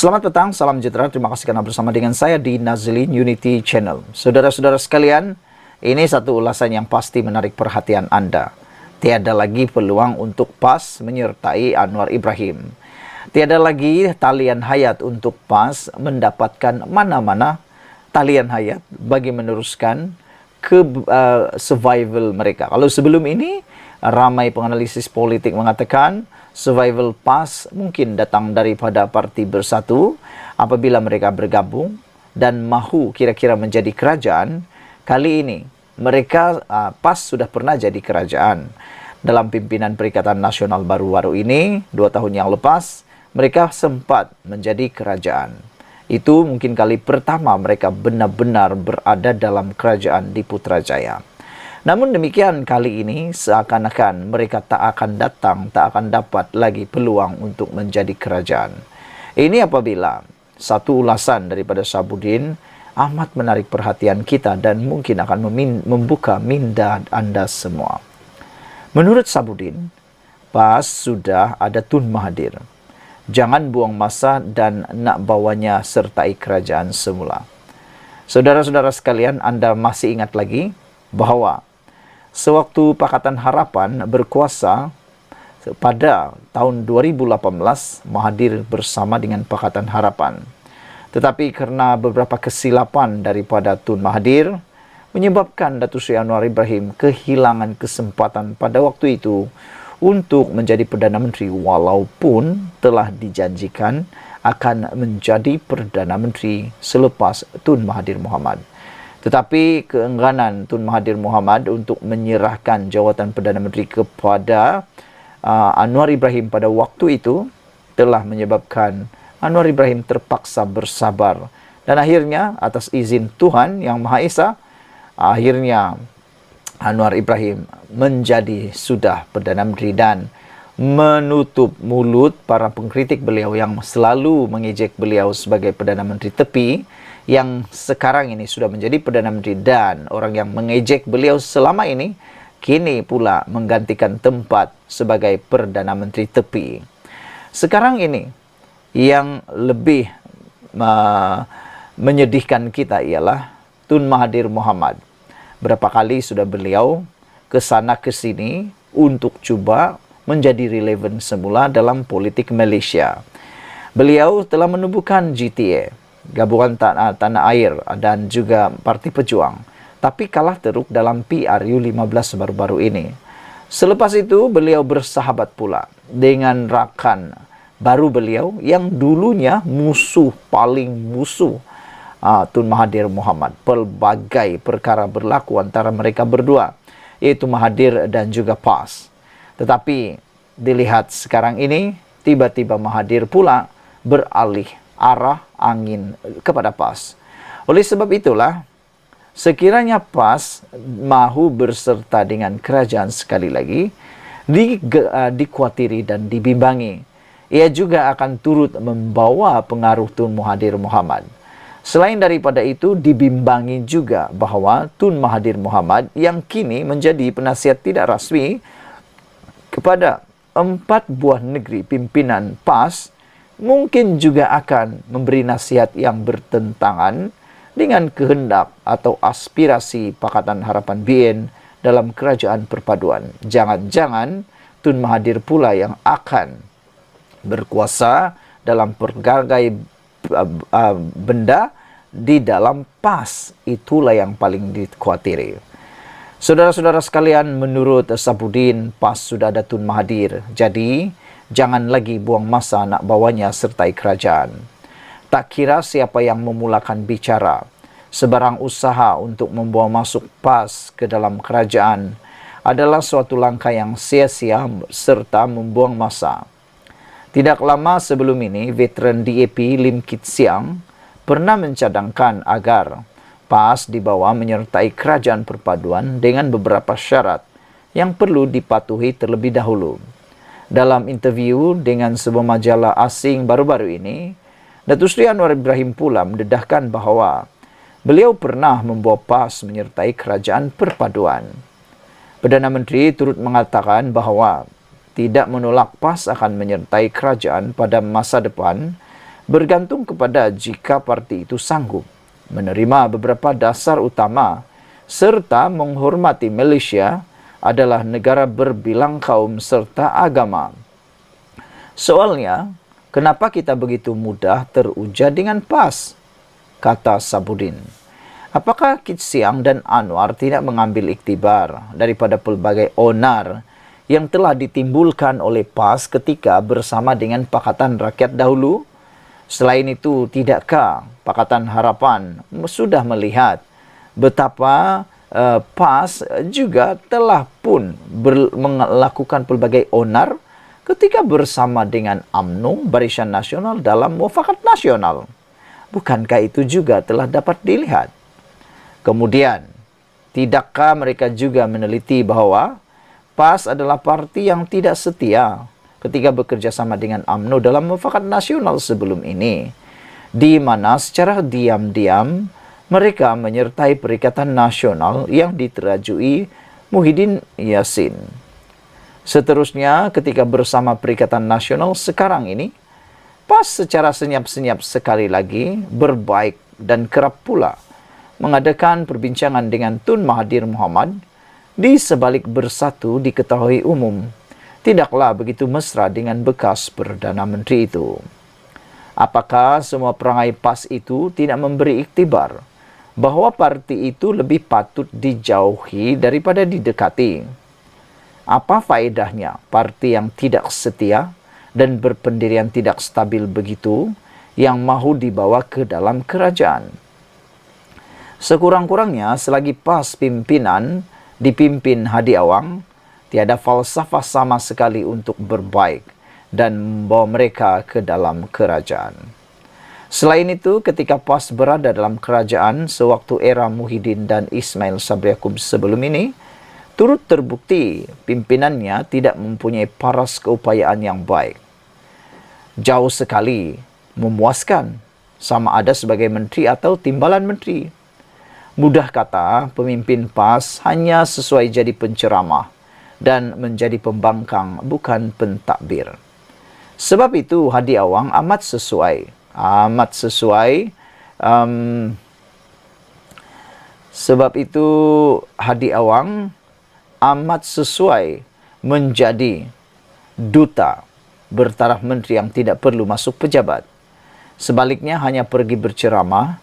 Selamat petang, salam sejahtera. Terima kasih karena bersama dengan saya di Nazlin Unity Channel. Saudara-saudara sekalian, ini satu ulasan yang pasti menarik perhatian Anda. Tiada lagi peluang untuk PAS menyertai Anwar Ibrahim. Tiada lagi talian hayat untuk PAS mendapatkan mana-mana talian hayat bagi meneruskan survival mereka. Kalau sebelum ini, ramai penganalisis politik mengatakan survival PAS mungkin datang daripada Parti Bersatu apabila mereka bergabung dan mahu kira-kira menjadi kerajaan. Kali ini mereka PAS sudah pernah jadi kerajaan. Dalam pimpinan Perikatan Nasional baru-baru ini, 2 tahun yang lepas, mereka sempat menjadi kerajaan. Itu mungkin kali pertama mereka benar-benar berada dalam kerajaan di Putrajaya. Namun demikian kali ini seakan-akan mereka tak akan dapat lagi peluang untuk menjadi kerajaan. Ini apabila satu ulasan daripada Sabudin amat menarik perhatian kita dan mungkin akan membuka minda Anda semua. Menurut Sabudin, PAS sudah ada Tun Mahathir. Jangan buang masa dan nak bawanya sertai kerajaan semula. Saudara-saudara sekalian, Anda masih ingat lagi bahawa sewaktu Pakatan Harapan berkuasa pada tahun 2018, Mahathir bersama dengan Pakatan Harapan. Tetapi kerana beberapa kesilapan daripada Tun Mahathir, menyebabkan Datuk Seri Anwar Ibrahim kehilangan kesempatan pada waktu itu untuk menjadi Perdana Menteri walaupun telah dijanjikan akan menjadi Perdana Menteri selepas Tun Mahathir Mohamad. Tetapi keengganan Tun Mahathir Mohamad untuk menyerahkan jawatan Perdana Menteri kepada Anwar Ibrahim pada waktu itu telah menyebabkan Anwar Ibrahim terpaksa bersabar. Dan akhirnya atas izin Tuhan Yang Maha Esa, akhirnya Anwar Ibrahim menjadi sudah Perdana Menteri dan menutup mulut para pengkritik beliau yang selalu mengejek beliau sebagai Perdana Menteri tepi, yang sekarang ini sudah menjadi Perdana Menteri, dan orang yang mengejek beliau selama ini kini pula menggantikan tempat sebagai Perdana Menteri tepi. Sekarang ini yang lebih menyedihkan kita ialah Tun Mahathir Mohamad. Berapa kali sudah beliau ke sana ke sini untuk cuba menjadi relevan semula dalam politik Malaysia. Beliau telah menubuhkan GTA, Gabungan Tanah Air, dan juga Parti Pejuang, tapi kalah teruk dalam PRU 15 baru-baru ini. Selepas itu beliau bersahabat pula dengan rakan baru beliau yang dulunya paling musuh Tun Mahathir Mohamad. Pelbagai perkara berlaku antara mereka berdua, yaitu Mahathir dan juga PAS. Tetapi dilihat sekarang ini, tiba-tiba Mahathir pula beralih arah angin kepada PAS. Oleh sebab itulah, sekiranya PAS mahu berserta dengan kerajaan sekali lagi, dikhawatiri dan dibimbangi, ia juga akan turut membawa pengaruh Tun Mahathir Mohamad. Selain daripada itu, dibimbangi juga bahawa Tun Mahathir Mohamad yang kini menjadi penasihat tidak rasmi kepada 4 buah negeri pimpinan PAS, mungkin juga akan memberi nasihat yang bertentangan dengan kehendak atau aspirasi Pakatan Harapan BN dalam kerajaan perpaduan. Jangan-jangan Tun Mahathir pula yang akan berkuasa dalam berbagai benda di dalam PAS. Itulah yang paling dikhawatiri. Saudara-saudara sekalian, menurut Sabudin, PAS sudah ada Tun Mahathir. Jadi, jangan lagi buang masa nak bawanya sertai kerajaan. Tak kira siapa yang memulakan bicara, sebarang usaha untuk membawa masuk PAS ke dalam kerajaan adalah suatu langkah yang sia-sia serta membuang masa. Tidak lama sebelum ini, veteran DAP Lim Kit Siang pernah mencadangkan agar PAS dibawa menyertai kerajaan perpaduan dengan beberapa syarat yang perlu dipatuhi terlebih dahulu. Dalam interview dengan sebuah majalah asing baru-baru ini, Datuk Seri Anwar Ibrahim pula mendedahkan bahawa beliau pernah membawa PAS menyertai kerajaan perpaduan. Perdana Menteri turut mengatakan bahawa tidak menolak PAS akan menyertai kerajaan pada masa depan bergantung kepada jika parti itu sanggup menerima beberapa dasar utama serta menghormati Malaysia adalah negara berbilang kaum serta agama. Soalnya, kenapa kita begitu mudah teruja dengan PAS? Kata Sabudin. Apakah Kit Siang dan Anwar tidak mengambil iktibar daripada pelbagai onar yang telah ditimbulkan oleh PAS ketika bersama dengan Pakatan Rakyat dahulu? Selain itu, tidakkah Pakatan Harapan sudah melihat betapa PAS juga telah pun melakukan pelbagai onar ketika bersama dengan UMNO, Barisan Nasional dalam Mufakat Nasional? Bukankah itu juga telah dapat dilihat? Kemudian, tidakkah mereka juga meneliti bahwa PAS adalah parti yang tidak setia ketika bekerja sama dengan UMNO dalam Mufakat Nasional sebelum ini, di mana secara diam-diam mereka menyertai Perikatan Nasional yang diterajui Muhyiddin Yassin. Seterusnya, ketika bersama Perikatan Nasional sekarang ini, PAS secara senyap-senyap sekali lagi berbaik dan kerap pula mengadakan perbincangan dengan Tun Mahathir Mohamad di sebalik Bersatu diketahui umum tidaklah begitu mesra dengan bekas Perdana Menteri itu. Apakah semua perangai PAS itu tidak memberi iktibar bahwa parti itu lebih patut dijauhi daripada didekati? Apa faedahnya parti yang tidak setia dan berpendirian tidak stabil begitu yang mahu dibawa ke dalam kerajaan? Sekurang-kurangnya selagi PAS pimpinan dipimpin Hadi Awang, tiada falsafah sama sekali untuk berbaik dan membawa mereka ke dalam kerajaan. Selain itu, ketika PAS berada dalam kerajaan sewaktu era Muhyiddin dan Ismail Sabri Yaakob sebelum ini, turut terbukti pimpinannya tidak mempunyai paras keupayaan yang baik. Jauh sekali memuaskan, sama ada sebagai menteri atau timbalan menteri. Mudah kata, pemimpin PAS hanya sesuai jadi penceramah dan menjadi pembangkang, bukan pentakbir. Sebab itu Hadi Awang amat sesuai. Sebab itu Hadi Awang amat sesuai menjadi duta bertaraf menteri yang tidak perlu masuk pejabat. Sebaliknya hanya pergi berceramah,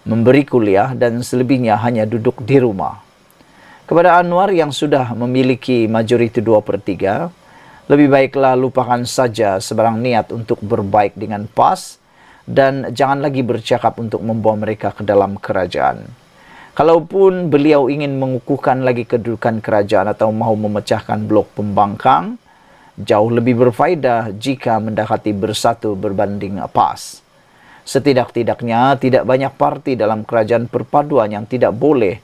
memberi kuliah dan selebihnya hanya duduk di rumah. Kepada Anwar yang sudah memiliki majoriti 2/3, lebih baiklah lupakan saja sebarang niat untuk berbaik dengan PAS dan jangan lagi bercakap untuk membawa mereka ke dalam kerajaan. Kalaupun beliau ingin mengukuhkan lagi kedudukan kerajaan atau mahu memecahkan blok pembangkang, jauh lebih berfaedah jika mendekati Bersatu berbanding PAS. Setidak-tidaknya tidak banyak parti dalam kerajaan perpaduan yang tidak boleh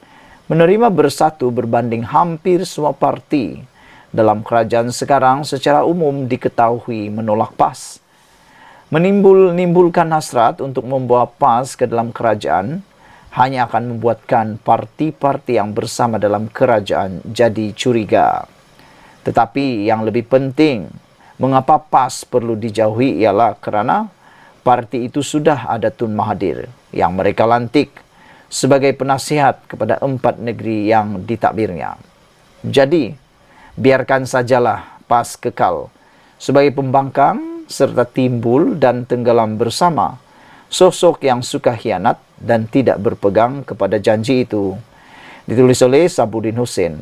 menerima Bersatu berbanding hampir semua parti dalam kerajaan sekarang secara umum diketahui menolak PAS. Menimbulkan hasrat untuk membawa PAS ke dalam kerajaan hanya akan membuatkan parti-parti yang bersama dalam kerajaan jadi curiga. Tetapi yang lebih penting, mengapa PAS perlu dijauhi ialah kerana parti itu sudah ada Tun Mahathir yang mereka lantik sebagai penasihat kepada 4 negeri yang ditakbirnya. Jadi, biarkan sajalah PAS kekal sebagai pembangkang serta timbul dan tenggelam bersama sosok yang suka khianat dan tidak berpegang kepada janji itu. Ditulis oleh Sabudin Hussein.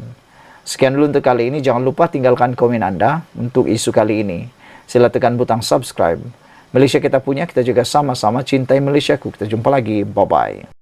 Sekian dulu untuk kali ini. Jangan lupa tinggalkan komen Anda untuk isu kali ini. Sila tekan butang subscribe. Malaysia kita punya, kita juga sama-sama cintai Malaysiaku. Kita jumpa lagi. Bye-bye.